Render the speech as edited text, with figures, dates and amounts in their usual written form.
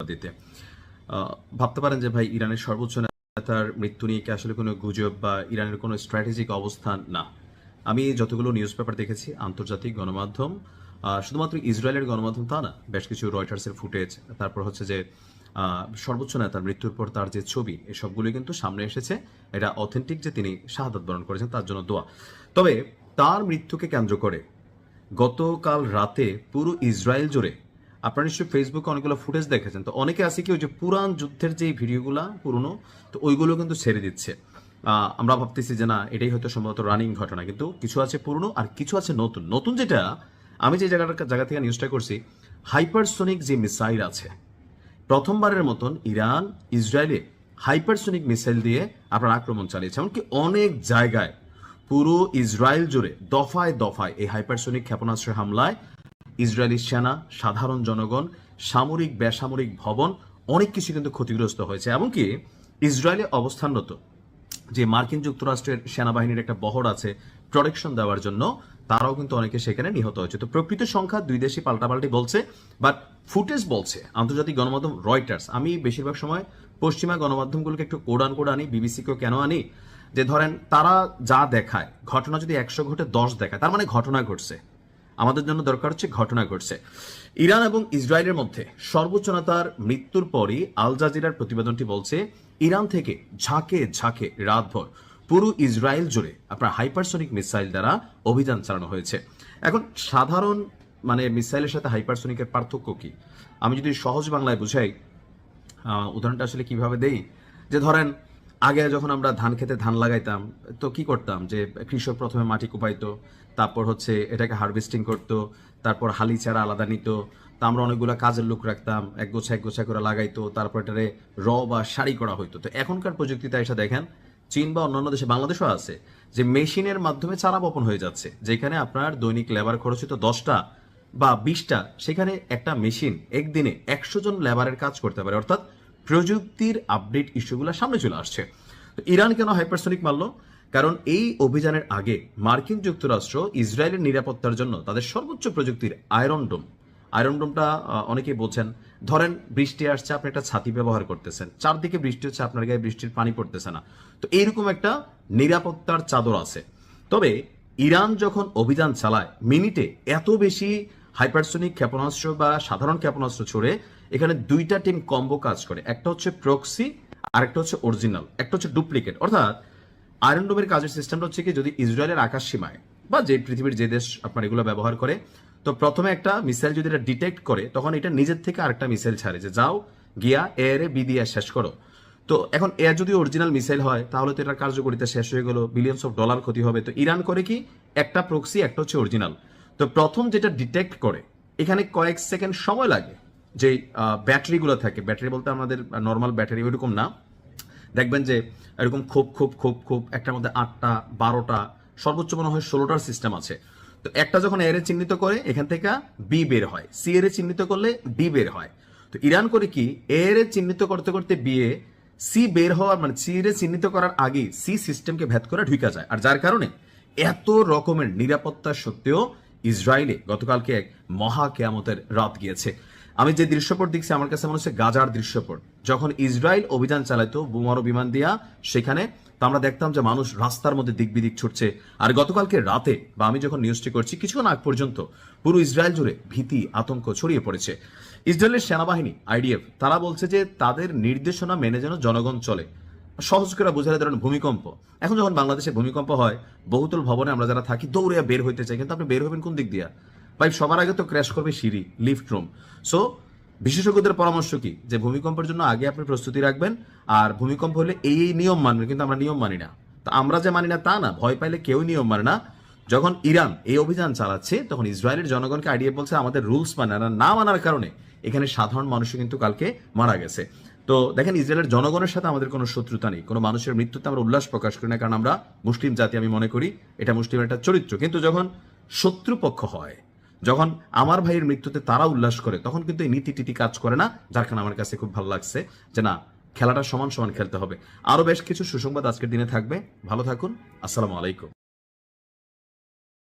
দিতে। ভাবতে পারেন যে ভাই ইরানের সর্বোচ্চ নেতার মৃত্যু নিয়ে কি আসলে কোনো গুজব বা ইরানের কোনো স্ট্র্যাটেজিক অবস্থান? না। আমি যতগুলো নিউজ পেপার দেখেছি, আন্তর্জাতিক গণমাধ্যম, শুধুমাত্র ইসরায়েলের গণমাধ্যম তা না, বেশ কিছু রয়টার্সের ফুটেজ, তারপর হচ্ছে যে সর্বোচ্চ নেতার মৃত্যুর পর তার যে ছবি, এসবগুলো কিন্তু সামনে এসেছে। এটা অথেন্টিক যে তিনি শাহাদাত বরণ করেছেন, তার জন্য দোয়া। তবে তার মৃত্যুকে কেন্দ্র করে গতকাল রাতে পুরো ইসরায়েল জুড়ে, আপনারা নিশ্চয়ই ফেসবুকে অনেকগুলো ফুটেজ দেখেছেন, তো অনেকে আছে কি ওই যে পুরান যুদ্ধের যে ভিডিওগুলা পুরনো, তো ওইগুলো কিন্তু ছেড়ে দিচ্ছে। আমরা ভাবতেছি যে না, এটাই হয়তো সম্ভবত রানিং ঘটনা, কিন্তু কিছু আছে পুরনো আর কিছু আছে নতুন। নতুন যেটা, আমি যে জায়গা থেকে নিউজটা করছি, হাইপারসোনিক যে মিসাইল আছে, প্রথমবারের মতন ইরান ইসরায়েলে হাইপারসোনিক মিসাইল দিয়ে আপনার আক্রমণ চালিয়েছে। এমনকি অনেক জায়গায় পুরো ইসরায়েল জুড়ে দফায় দফায় এই হাইপারসোনিক ক্ষেপণাস্ত্রের হামলায় ইসরায়েলি সেনা, সাধারণ জনগণ, সামরিক বেসামরিক ভবন, অনেক কিছু কিন্তু ক্ষতিগ্রস্ত হয়েছে। এমনকি ইসরায়েলে অবস্থানরত যে মার্কিন যুক্তরাষ্ট্রের সেনাবাহিনীর একটা বহর আছে প্রোটেকশন দেওয়ার জন্য, তারাও কিন্তু অনেকে সেখানে নিহত হয়েছে। তো প্রকৃত সংখ্যা দুই দেশই পাল্টাপাল্টি বলছে, বাট ফুটেজ বলছে আন্তর্জাতিক গণমাধ্যম রয়টার্স। আমি বেশিরভাগ সময় পশ্চিমা গণমাধ্যমগুলোকে একটু কোড আনি, বিবিসিকেও কেন আনি, যে ধরেন তারা যা দেখায়, ঘটনা যদি 100 ঘটে 10 দেখায়, তার মানে ঘটনা ঘটছে। আমাদের জন্য দরকার হচ্ছে ঘটনা ঘটছে। ইরান এবং ইসরায়েলের মধ্যে সর্বোচ্চ নেতার মৃত্যুর পরই আল জাজিরার প্রতিবেদনটি বলছে ইরান থেকে ঝাঁকে ঝাঁকে রাতভর পুরো ইসরায়েল জুড়ে আপনার হাইপারসোনিক মিসাইল দ্বারা অভিযান চালানো হয়েছে। এখন সাধারণ মিসাইলের সাথে হাইপারসোনিকের পার্থক্য কি? আমি যদি সহজ বাংলায় বুঝাই, উদাহরণটা আসলে কিভাবে দেই, যে ধরেন আগে যখন আমরা ধান খেতে ধান লাগাইতাম, তো কি করতাম, যে কৃষক প্রথমে মাটি কুপাইতো, তারপর হচ্ছে এটাকে হারভেস্টিং করতো, তারপর হালি চারা আলাদা নিত, তা আমরা অনেকগুলো কাজের লোক রাখতাম, এক গোছা করে লাগাইতো, তারপর এটারে বা সারি করা হইতো। তো এখনকার প্রযুক্তিতে এসে দেখেন চীন বা অন্যান্য দেশে, বাংলাদেশও আছে, যে মেশিনের মাধ্যমে চারা বপন হয়ে যাচ্ছে, যেখানে আপনার দৈনিক লেবার খরচ হতো 10টা বা 20টা, সেখানে একটা মেশিন একদিনে 100 জন লেবারের কাজ করতে পারে। অর্থাৎ প্রযুক্তির আপডেট ইস্যুগুলো সামনে চলে আসছে। তো ইরান কেন হাইপারসোনিক মারল? কারণ এই অভিযানের আগে মার্কিন যুক্তরাষ্ট্র ইসরায়েলের নিরাপত্তার জন্য তাদের সর্বোচ্চ প্রযুক্তির আয়রন ডোমটা অনেকেই বলছেন, ধরেন বৃষ্টি আসছে, আপনি একটা ছাতি ব্যবহার করতেছেন, চারদিকে বৃষ্টি হচ্ছে, আপনার গায়ে বৃষ্টির পানি পড়তেছে না, তো এইরকম একটা নিরাপত্তার চাদর আছে। তবে ইরান যখন অভিযান চালায়, মিনিটে এত বেশি হাইপারসোনিক ক্ষেপণাস্ত্র বা সাধারণ ক্ষেপণাস্ত্র ছড়ে, এখানে দুইটা টিম কম্বো কাজ করে, একটা হচ্ছে প্রক্সি আর একটা হচ্ছে অরিজিনাল, একটা হচ্ছে ডুপ্লিকেট। অর্থাৎ আয়রন ডোমের কাজের সিস্টেমটা হচ্ছে কি, যদি ইসরায়েলের আকাশ সীমায় বা যে পৃথিবীর যে দেশ আপনার এগুলো ব্যবহার করে, তো প্রথমে একটা মিসাইল যদি এটা ডিটেক্ট করে, তখন এটা নিজের থেকে আরেকটা মিসাইল ছাড়ে, যে যাও গিয়া এয়ারে বি দিয়ে শেষ করো। তো এখন এয়ার যদি অরিজিনাল মিসাইল হয়, তাহলে তো এটার কার্যকরিতা শেষ হয়ে গেল, বিলিয়নস অফ ডলার ক্ষতি হবে। তো ইরান করে কি, একটা প্রক্সি, একটা হচ্ছে অরিজিনাল। তো প্রথম যেটা ডিটেক্ট করে, এখানে কয়েক সেকেন্ড সময় লাগে। যে ব্যাটারিগুলো থাকে, ব্যাটারি বলতে আমাদের নর্মাল ব্যাটারি ওইরকম না, দেখবেন যে এরকম খুব খুব খুব খুব একটার মধ্যে 8টা 12টা, সর্বোচ্চ মনে হয় 16টার সিস্টেম আছে। তো একটা যখন এর চিহ্নিত করে, এখান থেকে বি বের হয়, সি এর চিহ্নিত করলে ডি বের হয়। তো ইরান করে কি, এর চিহ্নিত করতে করতে বি এ, সি বের হওয়ার সি এর চিহ্নিত করার আগে সি সিস্টেমকে ভেদ করে ঢুকা যায়। আর যার কারণে এত রকমের নিরাপত্তা সত্ত্বেও ইসরায়েলে গতকালকে এক মহা কেয়ামতের রাত গিয়েছে। আমি যে দৃশ্যপট দেখছি, আমার কাছে মনে হচ্ছে গাজার দৃশ্যপট। যখন ইসরায়েল অভিযান চালাইতো বোমারু বিমান দিয়া, সেখানে তো আমরা দেখতাম যে মানুষ রাস্তার মধ্যে দিক বিদিক ছুটছে। আর গতকালকে রাতে বা আমি যখন নিউজটি করছি, কিছুক্ষণ আগ পর্যন্ত পুরো ইসরায়েল জুড়ে ভীতি আতঙ্ক ছড়িয়ে পড়েছে। ইসরায়েলের সেনাবাহিনী আইডিএফ তারা বলছে যে তাদের নির্দেশনা মেনে যেন জনগণ চলে। সহজ করে বোঝালে ধরেন ভূমিকম্প, এখন যখন বাংলাদেশে ভূমিকম্প হয়, বহুতল ভবনে আমরা যারা থাকি দৌড়ে বের হইতে চাই, কিন্তু আপনি বের হবেন কোন দিক দিয়া? ভাই সবার আগে তো ক্র্যাশ করবে সিঁড়ি, লিফট রুম। সো বিশেষজ্ঞদের পরামর্শ কি, যে ভূমিকম্পের জন্য আগে আপনি প্রস্তুতি রাখবেন, আর ভূমিকম্প হলে এই নিয়ম মানবেন। কিন্তু আমরা নিয়ম মানি না। তা আমরা যে মানি না তা না, ভয় পাইলে কেউ নিয়ম মানে না। যখন ইরান এই অভিযান চালাচ্ছে, তখন ইসরায়েলের জনগণকে আইডিএফ বলছে আমাদের রুলস মানে না মানার কারণে এখানে সাধারণ মানুষও কিন্তু কালকে মারা গেছে। তো দেখেন, ইসরায়েলের জনগণের সাথে আমাদের কোনো শত্রুতা নেই, কোনো মানুষের মৃত্যুতে আমরা উল্লাস প্রকাশ করি না, কারণ আমরা মুসলিম জাতি, আমি মনে করি এটা মুসলিমের একটা চরিত্র। কিন্তু যখন শত্রুপক্ষ হয়, যখন আমার ভাইয়ের মৃত্যুতে তারা উল্লাস করে, তখন কিন্তু এই নীতি টিতি কাজ করে না। যার কারণে আমার কাছে খুব ভালো লাগছে যে না, খেলাটা সমান সমান খেলতে হবে। আরো বেশ কিছু সুসংবাদ আজকের দিনে থাকবে। ভালো থাকুন। আসসালামু আলাইকুম।